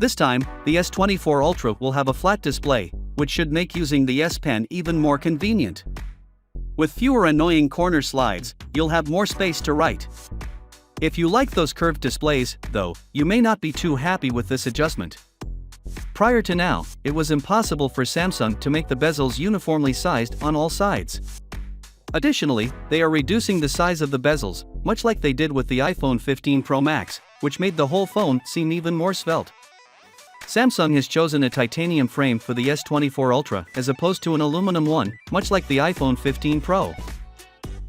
This time, the S24 Ultra will have a flat display, which should make using the S Pen even more convenient. With fewer annoying corner slides, you'll have more space to write. If you like those curved displays, though, you may not be too happy with this adjustment. Prior to now, it was impossible for Samsung to make the bezels uniformly sized on all sides. Additionally, they are reducing the size of the bezels, much like they did with the iPhone 15 Pro Max, which made the whole phone seem even more svelte. Samsung has chosen a titanium frame for the S24 Ultra as opposed to an aluminum one, much like the iPhone 15 Pro.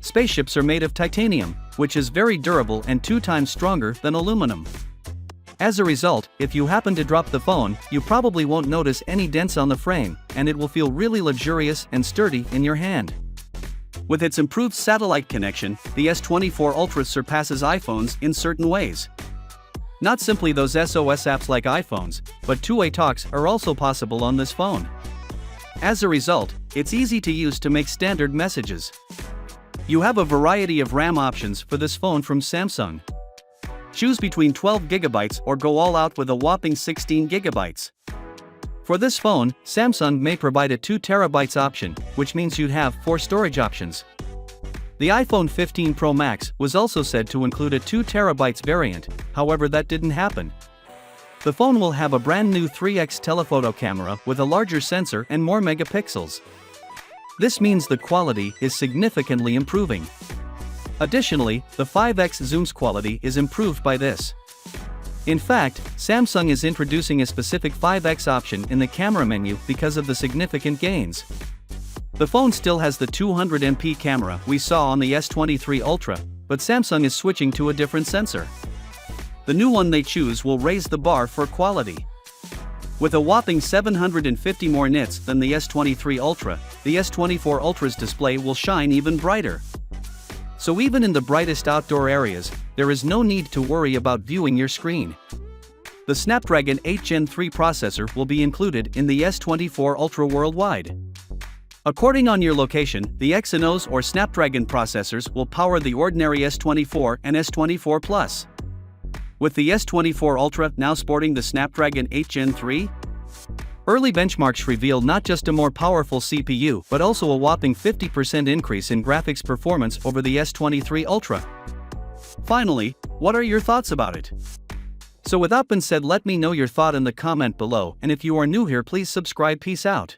Spaceships are made of titanium, which is very durable and 2 times stronger than aluminum. As a result, if you happen to drop the phone, you probably won't notice any dents on the frame, and it will feel really luxurious and sturdy in your hand. With its improved satellite connection, the S24 Ultra surpasses iPhones in certain ways. Not simply those SOS apps like iPhones, but two-way talks are also possible on this phone. As a result, it's easy to use to make standard messages. You have a variety of RAM options for this phone from Samsung. Choose between 12GB or go all out with a whopping 16GB. For this phone, Samsung may provide a 2TB option, which means you'd have 4 storage options. The iPhone 15 Pro Max was also said to include a 2TB variant, however that didn't happen. The phone will have a brand new 3x telephoto camera with a larger sensor and more megapixels. This means the quality is significantly improving. Additionally, the 5x zoom's quality is improved by this. In fact, Samsung is introducing a specific 5x option in the camera menu because of the significant gains. The phone still has the 200MP camera we saw on the S23 Ultra, but Samsung is switching to a different sensor. The new one they choose will raise the bar for quality. With a whopping 750 more nits than the S23 Ultra, the S24 Ultra's display will shine even brighter. So even in the brightest outdoor areas, there is no need to worry about viewing your screen. The Snapdragon 8 Gen 3 processor will be included in the S24 Ultra worldwide. According on your location, the Exynos or Snapdragon processors will power the ordinary S24 and S24 Plus. With the S24 Ultra now sporting the Snapdragon 8 Gen 3, early benchmarks reveal not just a more powerful CPU but also a whopping 50% increase in graphics performance over the S23 Ultra. Finally, what are your thoughts about it? So with that being said, let me know your thought in the comment below, and if you are new here, please subscribe. Peace out.